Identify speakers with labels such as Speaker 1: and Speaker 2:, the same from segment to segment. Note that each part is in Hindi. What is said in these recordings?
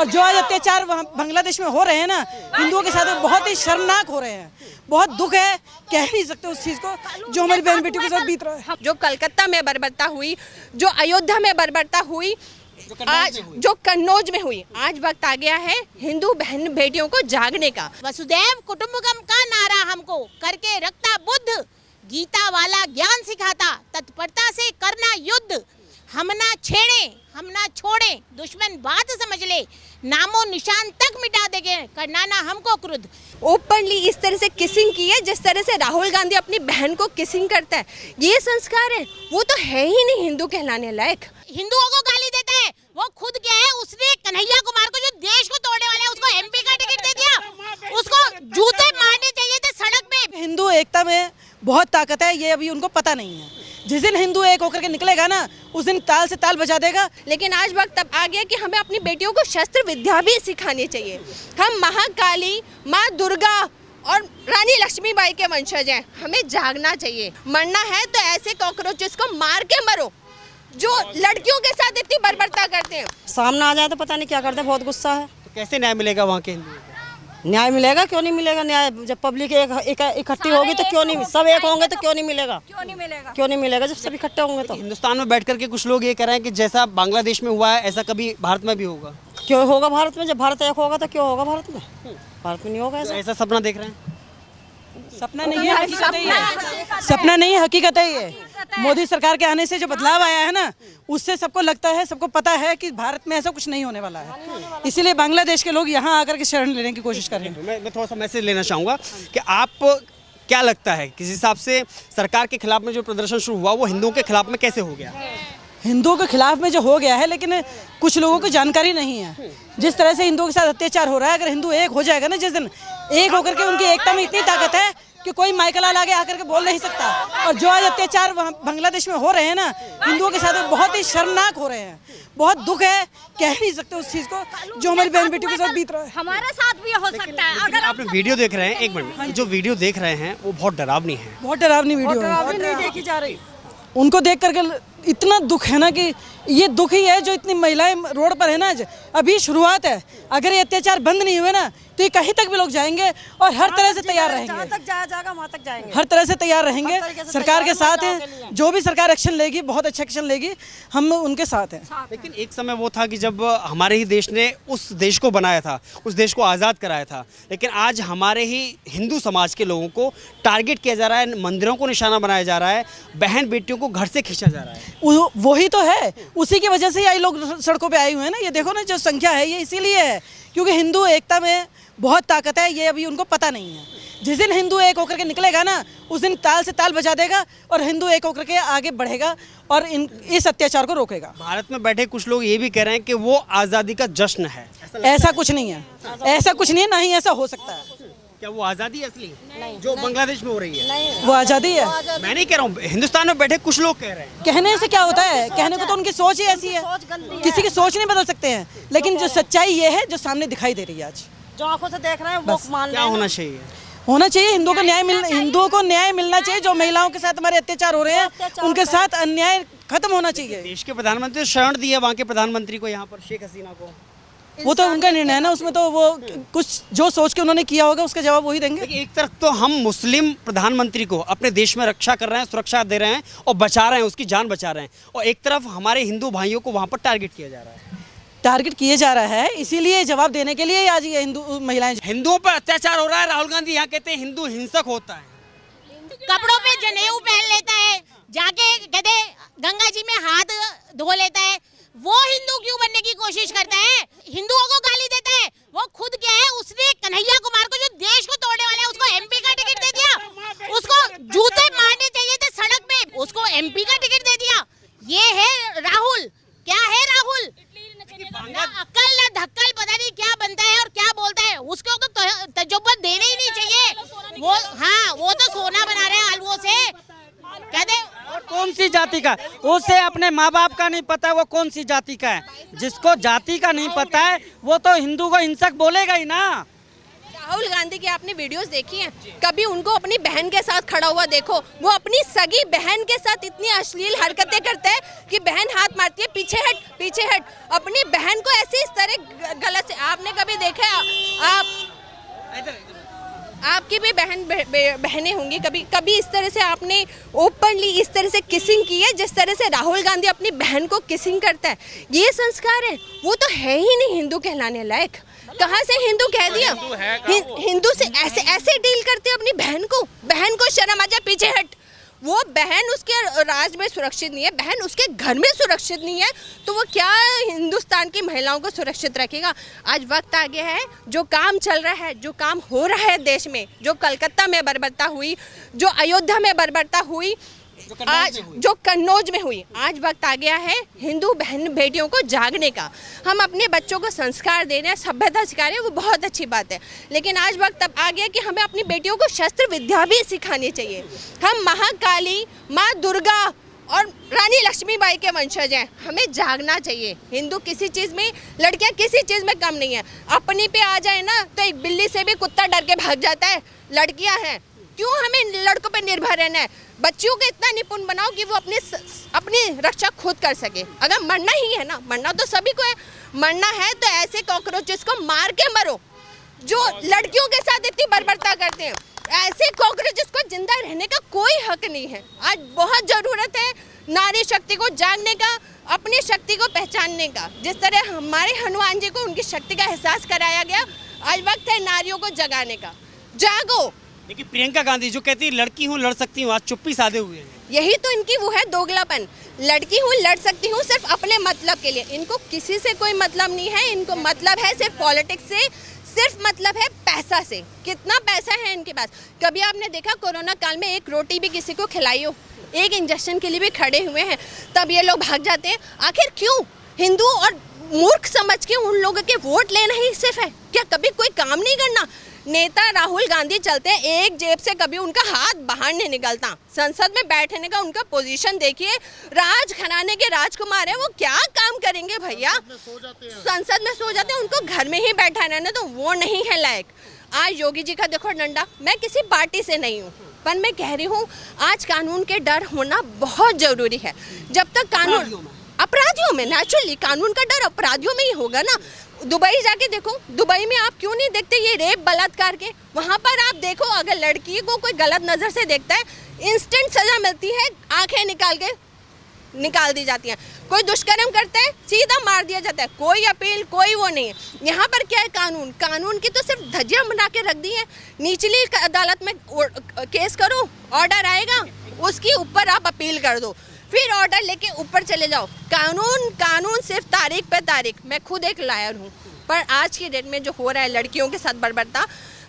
Speaker 1: और जो आज अत्याचार बांग्लादेश में हो रहे हैं ना हिंदुओं के साथ, बहुत ही शर्मनाक हो रहे हैं। बहुत दुख है, कह नहीं सकते उस चीज को जो हमारी बहन बेटियों के साथ बीत रहा है।
Speaker 2: जो कलकत्ता में बर्बरता हुई, जो अयोध्या में बर्बरता हुई, आज जो कन्नौज में हुई, आज वक्त आ गया है हिंदू बहन बेटियों को जागने का।
Speaker 3: वसुदैव कुटुंबकम का नारा हमको करके रखता बुद्ध, गीता वाला ज्ञान सिखाता, तत्परता से करना युद्ध। हम ना छेड़े हम ना छोड़े, दुश्मन बात समझ ले, नामो निशान तक मिटा देंगे, करना ना हमको क्रुद्ध।
Speaker 2: ओपनली इस तरह से किसिंग की है जिस तरह से राहुल गांधी अपनी बहन को किसिंग करता है, ये संस्कार है? वो तो है ही नहीं हिंदू कहलाने लायक।
Speaker 3: हिंदुओं को गाली देता है, वो खुद क्या है, उसने कन्हैया कुमार को जो देश को तोड़ने वाला है उसको एमपी का टिकट दे दिया, उसको जूते मारने चाहिए थे सड़क पे।
Speaker 1: हिंदू एकता में बहुत ताकत है, ये अभी उनको पता नहीं है। जिस दिन हिंदू एक होकर के निकलेगा ना उस दिन ताल से ताल बजा देगा।
Speaker 2: लेकिन आज वक्त तब आ गया कि हमें अपनी बेटियों को शस्त्र विद्या भी सिखानी चाहिए। हम महाकाली, माँ दुर्गा और रानी लक्ष्मीबाई के वंशज हैं, हमें जागना चाहिए। मरना है तो ऐसे कॉकरोचेस को मार के मरो जो लड़कियों के साथ इतनी बर्बरता करते हैं।
Speaker 4: सामने आ जाए तो पता नहीं क्या करते हैं, बहुत गुस्सा है।
Speaker 5: तो कैसे न्याय मिलेगा वहाँ के हिंदुओं को?
Speaker 4: न्याय मिलेगा, क्यों नहीं मिलेगा न्याय? जब पब्लिक इकट्ठी होगी तो क्यों नहीं, सब एक होंगे तो क्यों नहीं मिलेगा? क्यों नहीं मिलेगा जब सब इकट्ठे होंगे तो।
Speaker 5: हिंदुस्तान में बैठ करके कुछ लोग ये कह रहे हैं कि जैसा बांग्लादेश में हुआ है ऐसा कभी भारत में भी होगा।
Speaker 4: क्यों होगा भारत में? जब भारत एक होगा तो क्यों होगा भारत में? भारत में नहीं होगा ऐसा।
Speaker 5: ऐसा सपना देख रहे हैं?
Speaker 1: सपना नहीं है, हकीकत है ये। सपना नहीं है, हकीकत है ये। मोदी सरकार के आने से जो बदलाव आया है ना उससे सबको लगता है, सबको पता है कि भारत में ऐसा कुछ नहीं होने वाला है। इसीलिए बांग्लादेश के लोग यहाँ आकर के शरण लेने की कोशिश कर रहे हैं।
Speaker 5: मैं थोड़ा सा मैसेज लेना चाहूँगा कि आप क्या लगता है किस हिसाब से सरकार के खिलाफ में जो प्रदर्शन शुरू हुआ वो हिंदुओं के खिलाफ में कैसे हो गया?
Speaker 1: हिंदुओं के खिलाफ में जो हो गया है, लेकिन कुछ लोगों को जानकारी नहीं है। जिस तरह से हिंदुओं के साथ अत्याचार हो रहा है, अगर हिंदू एक हो जाएगा ना जिस दिन, एक होकर के उनकी एकता में इतनी ताकत है कि कोई माइकलाल आगे आकर के बोल नहीं सकता। और जो आज अत्याचार बांग्लादेश में हो रहे हैं ना हिंदुओं के साथ, बहुत ही शर्मनाक हो रहे हैं। बहुत दुख है, कह नहीं सकते उस चीज को जो हमारी बहन बेटियों के साथ बीत रहा है।
Speaker 3: हमारे साथ भी हो सकता है।
Speaker 5: अगर आप वीडियो देख रहे हैं, एक मिनट, जो वीडियो देख रहे हैं वो बहुत डरावनी है।
Speaker 1: बहुत डरावनी वीडियो है,
Speaker 4: नहीं देखी जा रही।
Speaker 1: उनको देख करके इतना दुख है ना कि ये दुख ही है जो इतनी महिलाएं रोड पर है ना। अभी शुरुआत है, अगर ये अत्याचार बंद नहीं हुए ना तो ये कहीं तक भी लोग जाएंगे और हर तरह से तैयार रहेंगे।
Speaker 4: जहाँ तक जाया जाएगा वहाँ तक जाएंगे,
Speaker 1: हर तरह से तैयार रहेंगे, सरकार के साथ हैं। जो भी सरकार एक्शन लेगी, बहुत अच्छा एक्शन लेगी, हम उनके साथ हैं।
Speaker 5: लेकिन एक समय वो था कि जब हमारे ही देश ने उस देश को बनाया था, उस देश को आज़ाद कराया था, लेकिन आज हमारे ही हिंदू समाज के लोगों को टारगेट किया जा रहा है, मंदिरों को निशाना बनाया जा रहा है, बहन बेटियों को घर से खींचा जा रहा है।
Speaker 1: वही तो है, उसी की वजह से ही लोग सड़कों पे आए हुए हैं ना। ये देखो ना जो संख्या है ये इसीलिए है क्योंकि हिंदू एकता में बहुत ताकत है, ये अभी उनको पता नहीं है। जिस दिन हिंदू एक होकर के निकलेगा ना उस दिन ताल से ताल बजा देगा और हिंदू एक होकर के आगे बढ़ेगा और इस अत्याचार को रोकेगा।
Speaker 5: भारत में बैठे कुछ लोग ये भी कह रहे हैं कि वो आज़ादी का जश्न है।
Speaker 1: ऐसा कुछ नहीं है, ऐसा कुछ नहीं है, ना ही ऐसा हो सकता है।
Speaker 5: क्या वो आज़ादी असली जो बांग्लादेश में हो रही है?
Speaker 1: वो आज़ादी है।
Speaker 5: मैं नहीं कह रहा हूँ, हिंदुस्तान में बैठे कुछ लोग कह रहे हैं।
Speaker 1: कहने से क्या होता है, कहने को तो उनकी सोच ही ऐसी है, किसी की सोच नहीं बदल सकते हैं। लेकिन जो सच्चाई ये है जो सामने दिखाई दे रही है आज,
Speaker 4: जो आंखों से देख रहे हैं वो मान
Speaker 5: क्या होना चाहिए?
Speaker 1: होना चाहिए हिंदुओं को न्याय मिलना चाहिए। जो महिलाओं के साथ हमारे अत्याचार हो रहे हैं उनके साथ अन्याय खत्म होना चाहिए।
Speaker 5: देश के प्रधानमंत्री शरण दिए वहाँ के प्रधानमंत्री को, यहाँ पर शेख हसीना को।
Speaker 1: वो तो उनका निर्णय है ना, उसमें तो वो कुछ जो सोच के उन्होंने किया होगा उसका जवाब वही देंगे।
Speaker 5: एक तरफ तो हम मुस्लिम प्रधानमंत्री को अपने देश में रक्षा कर रहे हैं, सुरक्षा दे रहे हैं और बचा रहे हैं, उसकी जान बचा रहे हैं, और एक तरफ हमारे हिंदू भाइयों को वहाँ पर टारगेट किया जा रहा है।
Speaker 1: टारगेट किए जा रहा है, इसीलिए जवाब देने के लिए आज ये हिंदू महिलाएं,
Speaker 5: हिंदुओं पर अत्याचार हो रहा है। राहुल गांधी यहाँ कहते हैं हिंदू हिंसक होता है।
Speaker 3: कपड़ों पे जनेऊ पहन लेता है, जाके कहते गंगा जी में हाथ धो लेता है, वो हिंदू क्यों बनने की कोशिश करता है? हिंदुओं को गाली देता है, वो खुद क्या है, उसने कन्हैया कुमार को जो देश को तोड़ने वाला है उसको एमपी का टिकट दे दिया, उसको जूते मारने चाहिए थे सड़क पे, उसको एमपी का टिकट दे दिया। ये है राहुल, क्या है राहुल? ना अक्ल ना धक्कल, पता नहीं क्या बनता है और क्या बोलता है। उसको तो तजुर्बा देने ही नहीं चाहिए। वो हाँ, वो तो सोना बना रहे हैं आलुओं से, कहते
Speaker 6: कौन सी जाति का, उसे अपने माँ बाप का नहीं पता वो कौन सी जाति का है। जिसको जाति का नहीं पता है वो तो हिंदू को हिंसक बोलेगा ही ना।
Speaker 2: राहुल गांधी की आपने वीडियोस देखी हैं? कभी उनको अपनी बहन के साथ खड़ा हुआ देखो। वो अपनी सगी बहन के साथ इतनी अश्लील हरकतें करते हैं कि बहन हाथ मारती है, पीछे हट पीछे हट। अपनी बहन को ऐसे इस तरह गलत से आपने कभी देखा है? आपकी भी बहनें होंगी, कभी इस तरह से आपने ओपनली इस तरह से किसिंग की है जिस तरह से राहुल गांधी अपनी बहन को किसिंग करता है? ये संस्कार है? वो तो है ही नहीं हिंदू कहलाने लायक। कहाँ से हिंदू कह दिया? हिंदू से ऐसे डील करते अपनी बहन को शर्म आ जाए, पीछे हट। वो बहन उसके राज में सुरक्षित नहीं है, बहन उसके घर में सुरक्षित नहीं है, तो वो क्या हिंदुस्तान की महिलाओं को सुरक्षित रखेगा? आज वक्त आ गया है, जो काम चल रहा है, जो काम हो रहा है देश में, जो कलकत्ता में बर्बरता हुई, जो अयोध्या में बर्बरता हुई, आज जो कन्नौज में हुई, आज वक्त आ गया है हिंदू बहन बेटियों को जागने का। हम अपने बच्चों को संस्कार दे रहे हैं, सभ्यता सिखा रहे हैं, वो बहुत अच्छी बात है, लेकिन आज वक्त अब आ गया कि हमें अपनी बेटियों को शस्त्र विद्या भी सिखानी चाहिए। हम महाकाली, माँ दुर्गा और रानी लक्ष्मीबाई के वंशज हैं, हमें जागना चाहिए। हिंदू किसी चीज़ में, लड़कियाँ किसी चीज़ में कम नहीं है। अपनी पे आ जाए ना तो एक बिल्ली से भी कुत्ता डर के भाग जाता है। लड़कियाँ हैं, क्यों हमें लड़कों पे निर्भर रहना है? बच्चियों को इतना निपुण बनाओ कि वो अपनी रक्षा खुद कर सके। अगर मरना ही है ना, मरना तो सभी को है, मरना है तो ऐसे कॉकरोचेस को मार के मरो जो लड़कियों के साथ इतनी बर्बरता करते हैं। ऐसे कॉकरोचेस को जिंदा रहने का कोई हक नहीं है। आज बहुत ज़रूरत है नारी शक्ति को जागने का, अपनी शक्ति को पहचानने का। जिस तरह हमारे हनुमान जी को उनकी शक्ति का एहसास कराया गया, आज वक्त है नारियों को जगाने का। जागो।
Speaker 5: देखिए प्रियंका गांधी जो कहती है लड़की हूँ लड़ सकती हूँ, आज चुप्पी साधे हुए हैं।
Speaker 2: यही तो इनकी वो है दोगलापन। लड़की हूँ लड़ सकती हूँ सिर्फ अपने मतलब के लिए, इनको किसी से कोई मतलब नहीं है। इनको मतलब है सिर्फ पॉलिटिक्स से, सिर्फ मतलब है पैसा से। कितना पैसा है इनके पास? कभी आपने देखा कोरोना काल में एक रोटी भी किसी को खिलाई हो? एक इंजेक्शन के लिए भी खड़े हुए हैं, तब ये लोग भाग जाते हैं। आखिर क्यों? हिंदू और मूर्ख समझ के उन लोगों के वोट लेना ही सिर्फ है क्या? कभी कोई काम नहीं करना? नेता राहुल गांधी चलते हैं, एक जेब से कभी उनका हाथ बाहर नहीं निकलता। संसद में बैठने का उनका पोजीशन देखिए, राज घराने के राजकुमार है, वो क्या काम करेंगे भैया? संसद में सो जाते हैं, उनको घर में ही बैठा रहना तो वो नहीं है लायक। आज योगी जी का देखो डंडा। मैं किसी पार्टी से नहीं हूँ, पर मैं कह रही हूँ आज कानून के डर होना बहुत जरूरी है। जब तक कानून अपराधियों में नेचुरली कानून का डर अपराधियों में ही होगा ना। दुबई जाके देखो, दुबई में आप क्यों नहीं देखते ये रेप बलात्कार के? वहाँ पर आप देखो, अगर लड़की को कोई गलत नज़र से देखता है, इंस्टेंट सज़ा मिलती है, आंखें निकाल दी जाती हैं। कोई दुष्कर्म करता है, सीधा मार दिया जाता है, कोई अपील, कोई वो नहीं है। यहाँ पर क्या है? कानून की तो सिर्फ धज्जियाँ बना के रख दी है। निचली अदालत में केस करो, ऑर्डर आएगा, उसके ऊपर आप अपील कर दो, फिर ऑर्डर लेके ऊपर चले जाओ। कानून सिर्फ तारीख पे तारीख। मैं खुद एक लॉयर हूँ, पर आज की डेट में जो हो रहा है लड़कियों के साथ बर्बरता,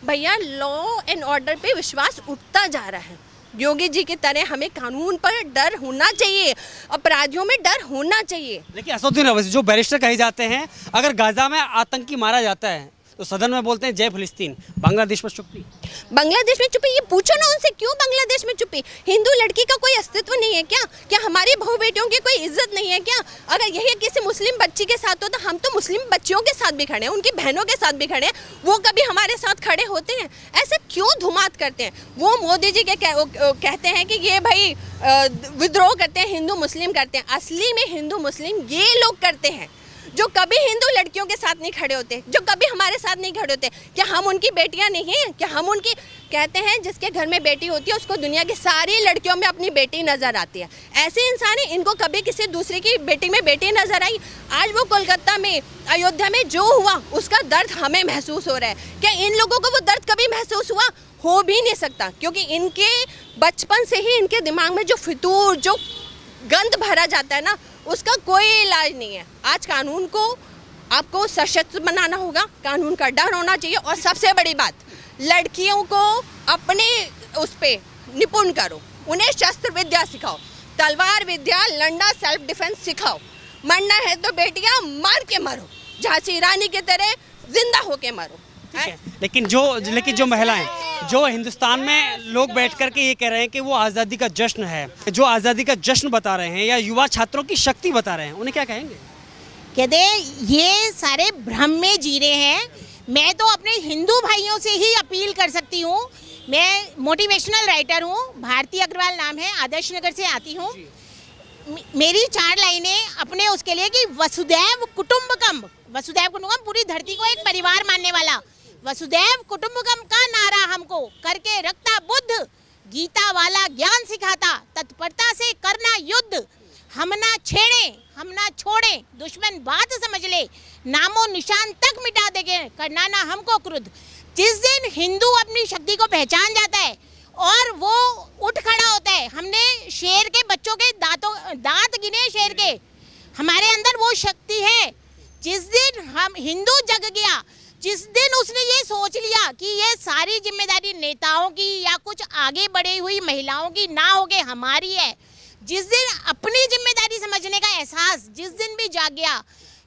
Speaker 2: भैया लॉ एंड ऑर्डर पे विश्वास उठता जा रहा है। योगी जी की तरह हमें कानून पर डर होना चाहिए, अपराधियों में डर होना चाहिए।
Speaker 5: देखिए असदुद्दीन अवैसी जो बैरिस्टर कहे जाते हैं, अगर गाजा में आतंकी मारा जाता है तो सदन में बोलते हैं जय फिलिस्तीन, बांग्लादेश में चुप्पी।
Speaker 2: बांग्लादेश में चुप्पी? ये पूछो ना उनसे, क्यों बांग्लादेश में चुप्पी? हिंदू लड़की का कोई अस्तित्व नहीं है क्या? क्या हमारी बहू बेटियों की कोई इज्जत नहीं है क्या? अगर यही किसी मुस्लिम बच्ची के साथ हो तो हम तो मुस्लिम बच्चियों के साथ भी खड़े हैं, उनकी बहनों के साथ भी खड़े हैं, वो कभी हमारे साथ खड़े होते हैं? ऐसे क्यों धुमात करते हैं? वो मोदी जी के कहते हैं कि ये भाई विद्रोह करते हैं, हिंदू मुस्लिम करते हैं। असली में हिंदू मुस्लिम ये लोग करते हैं जो कभी हिंदू लड़कियों के साथ नहीं खड़े होते, जो कभी हमारे साथ नहीं खड़े होते। क्या हम उनकी बेटियां नहीं हैं? क्या हम उनकी? कहते हैं जिसके घर में बेटी होती है उसको दुनिया की सारी लड़कियों में अपनी बेटी नजर आती है। ऐसे इंसान है, इनको कभी किसी दूसरे की बेटी में बेटी नजर आई? आज वो कोलकाता में, अयोध्या में जो हुआ उसका दर्द हमें महसूस हो रहा है। क्या इन लोगों को वो दर्द कभी महसूस हुआ? हो भी नहीं सकता, क्योंकि इनके बचपन से ही इनके दिमाग में जो फितूर, जो गंद भरा जाता है ना, उसका कोई इलाज नहीं है। आज कानून को आपको सशक्त बनाना होगा, कानून का डर होना चाहिए, और सबसे बड़ी बात, लड़कियों को अपने उस पे निपुण करो, उन्हें शस्त्र विद्या सिखाओ, तलवार विद्या, लड़ना, सेल्फ डिफेंस सिखाओ। मरना है तो बेटियां मार के मरो, झांसी रानी की तरह जिंदा होके मरो।
Speaker 5: लेकिन जो महिलाएं, जो हिंदुस्तान में लोग बैठ कर के ये कह रहे हैं कि वो आज़ादी का जश्न है, जो आज़ादी का जश्न बता रहे हैं या युवा छात्रों की शक्ति बता रहे हैं, उन्हें क्या कहेंगे?
Speaker 3: कहते ये सारे भ्रम में जी रहे हैं। मैं तो अपने हिंदू भाइयों से ही अपील कर सकती हूँ। मैं मोटिवेशनल राइटर हूँ, भारती अग्रवाल नाम है, आदर्श नगर से आती हूँ। मेरी 4 लाइनें अपने उसके लिए कि वसुदैव कुटुंबकम पूरी धरती को एक परिवार मानने वाला वसुदैव कुटुंबकम का नारा हमको करके रखता बुद्ध, गीता वाला ज्ञान सिखाता, तत्परता से करना युद्ध, हम ना छेड़े हम ना छोड़े, दुश्मन बात समझ ले, नामो निशान तक मिटा देंगे, करना ना हमको क्रुद्ध। जिस दिन हिंदू अपनी शक्ति को पहचान जाता है और वो उठ खड़ा होता है, हमने शेर के बच्चों के दांत गिने शेर के, हमारे अंदर वो शक्ति है। जिस दिन हम हिंदू जग गया, जिस दिन उसने ये सोच लिया कि ये सारी जिम्मेदारी नेताओं की या कुछ आगे बढ़ी हुई महिलाओं की ना होके हमारी है, जिस दिन अपनी जिम्मेदारी समझने का एहसास जिस दिन भी जाग गया,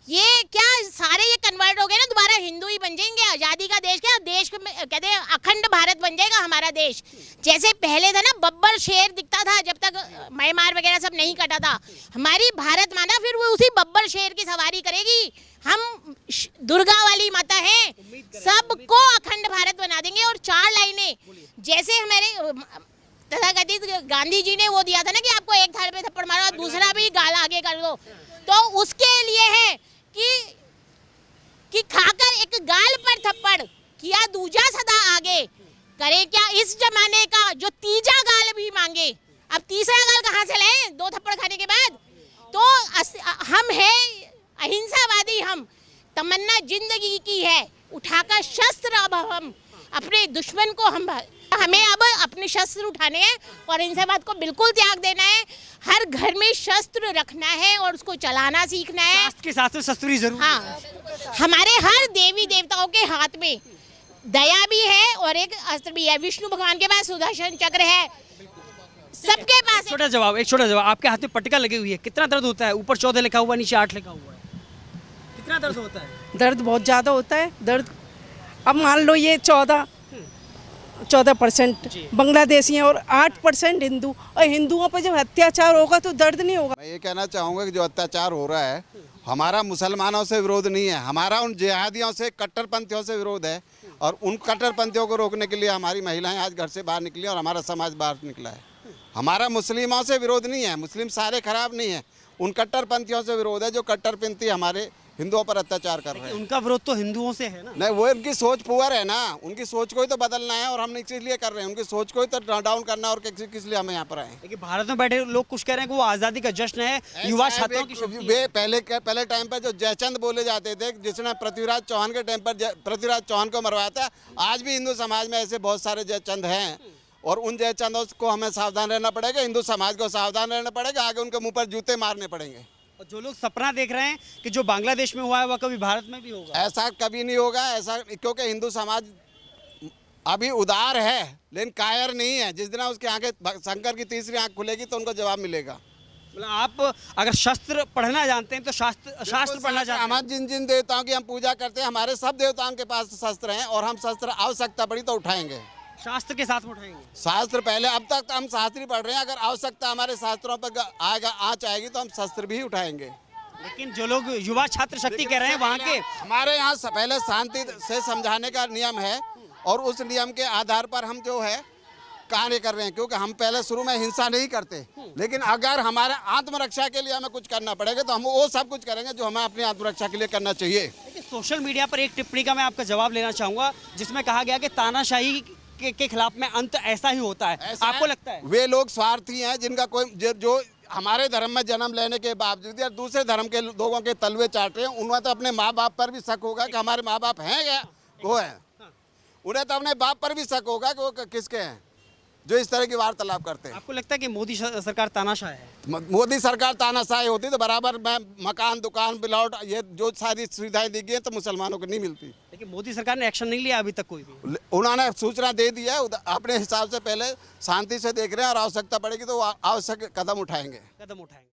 Speaker 3: ये क्या सारे ये कन्वर्ट हो गए ना, दोबारा हिंदू ही बन जाएंगे। आज़ादी का देश क्या देश कहते हैं, अखंड भारत बन जाएगा हमारा देश। जैसे पहले था ना, बब्बर शेर दिखता था जब तक म्यांमार वगैरह सब नहीं कटा था, हमारी भारत माना फिर वो उसी बब्बर शेर की सवारी करेगी। हम दुर्गा वाली माता हैं, सबको अखंड भारत बना देंगे। और 4 लाइनें जैसे हमारे तथाकथित गांधी जी ने वो दिया था ना कि आपको एक थाल पे थप्पड़ मारो और दूसरा भी गाल आगे कर दो, तो उसके लिए है कि खाकर एक गाल पर थप्पड़ किया दूजा सदा आगे, करे क्या इस जमाने का जो तीजा गाल भी मांगे। अब तीसरा गाल कहाँ से लाएं 2 थप्पड़ खाने के बाद? तो हम है अहिंसावादी, हम तमन्ना जिंदगी की है, उठाकर शस्त्र अब हम अपने दुश्मन को हमें अब अपने शस्त्र उठाने हैं और हिंसावाद को बिल्कुल त्याग देना है। हर घर में शस्त्र रखना है और उसको चलाना सीखना है।
Speaker 5: शास्त्र के साथ में शस्त्र ही जरूर।
Speaker 3: हाँ, हमारे हर देवी देवताओं के हाथ में दया भी है और एक अस्त्र भी है। विष्णु भगवान के पास सुदर्शन चक्र है, सबके पास।
Speaker 5: एक छोटा जवाब, आपके हाथ में पटका लगी हुई है, कितना दर्द होता है? ऊपर 14 लिखा हुआ, नीचे 8 लिखा हुआ है, कितना दर्द होता है?
Speaker 7: दर्द बहुत ज़्यादा होता है। दर्द अब मान लो ये 14% बांग्लादेशी हैं और 8% हिंदू, और हिंदुओं पर जब अत्याचार होगा तो दर्द नहीं होगा।
Speaker 8: मैं ये कहना चाहूँगा कि जो अत्याचार हो रहा है, हमारा मुसलमानों से विरोध नहीं है, हमारा उन जिहादियों से, कट्टरपंथियों से विरोध है। और उन कट्टरपंथियों को रोकने के लिए हमारी महिलाएं आज घर से बाहर निकली और हमारा समाज बाहर निकला है। हमारा मुस्लिमों से विरोध नहीं है, मुस्लिम सारे खराब नहीं है, उन कट्टरपंथियों से विरोध है जो कट्टरपंथी हमारे हिंदुओं पर अत्याचार कर रहे हैं।
Speaker 5: उनका विरोध तो हिंदुओं से है ना?
Speaker 8: नहीं, वो उनकी सोच पुअर है ना, उनकी सोच को ही तो बदलना है और हम इसलिए कर रहे हैं, उनकी सोच को ही तो डाउन करना। और किस लिए हमें यहाँ पर आए?
Speaker 5: देखिए, भारत में बैठे लोग कुछ कह रहे हैं कि वो आज़ादी का जश्न है, युवा छात्रों की शक्ति है।
Speaker 8: पहले टाइम पर जो जयचंद बोले जाते थे, जिसने पृथ्वीराज चौहान के टाइम पर पृथ्वीराज चौहान को मरवाया था, आज भी हिंदू समाज में ऐसे बहुत सारे जयचंद हैं और उन जयचंदों को हमें सावधान रहना पड़ेगा, हिंदू समाज को सावधान रहना पड़ेगा, आगे उनके मुंह पर जूते मारने पड़ेंगे।
Speaker 5: और जो लोग सपना देख रहे हैं कि जो बांग्लादेश में हुआ है वह कभी भारत में भी होगा,
Speaker 8: ऐसा कभी नहीं होगा। ऐसा क्योंकि हिंदू समाज अभी उदार है लेकिन कायर नहीं है। जिस दिन उसकी आंखें, शंकर की तीसरी आंख खुलेगी तो उनको जवाब मिलेगा।
Speaker 5: मतलब आप अगर शस्त्र पढ़ना जानते हैं तो शास्त्र पढ़ना चाहते हैं।
Speaker 8: हम जिन देवताओं की हम पूजा करते हैं, हमारे सब देवताओं के पास शस्त्र हैं और हम शस्त्र आवश्यकता पड़ी तो उठाएंगे,
Speaker 5: शास्त्र के साथ में उठाएंगे।
Speaker 8: शास्त्र पहले, अब तक हम शास्त्र ही पढ़ रहे हैं, अगर आवश्यकता हमारे शास्त्रों पर आँच आएगी तो हम शस्त्र भी उठाएंगे।
Speaker 5: लेकिन जो लोग युवा छात्र शक्ति कह रहे हैं वहाँ के,
Speaker 8: हमारे यहाँ पहले शांति से समझाने का नियम है और उस नियम के आधार पर हम जो है कार्य कर रहे हैं, क्योंकि हम पहले शुरू में हिंसा नहीं करते, लेकिन अगर हमारे आत्मरक्षा के लिए हमें कुछ करना पड़ेगा तो हम वो सब कुछ करेंगे जो हमें अपनी आत्मरक्षा के लिए करना चाहिए।
Speaker 5: सोशल मीडिया पर एक टिप्पणी का मैं आपका जवाब लेना चाहूँगा जिसमें कहा गया कि तानाशाही के खिलाफ में अंत ऐसा ही होता है। आपको लगता है?
Speaker 8: वे लोग स्वार्थी हैं जिनका कोई जो हमारे धर्म में जन्म लेने के बावजूद या दूसरे धर्म के लोगों के तलवे चाट रहे हैं, उन्हें तो अपने माँ बाप पर भी शक होगा कि हमारे माँ बाप हैं क्या, वो है। उन्हें तो अपने बाप पर भी शक होगा कि वो किसके हैं जो इस तरह की वार्तालाप करते हैं।
Speaker 5: आपको लगता है कि मोदी सरकार तानाशाह है?
Speaker 8: मोदी सरकार तानाशाही होती तो बराबर में मकान, दुकान, प्लॉट, ये जो सारी सुविधाएं दी गई हैं तो मुसलमानों को नहीं मिलती।
Speaker 5: लेकिन मोदी सरकार ने एक्शन नहीं लिया अभी तक कोई भी।
Speaker 8: उन्होंने सूचना दे दी है, अपने हिसाब से पहले शांति से देख रहे हैं और आवश्यकता पड़ेगी तो आवश्यक कदम उठाएंगे।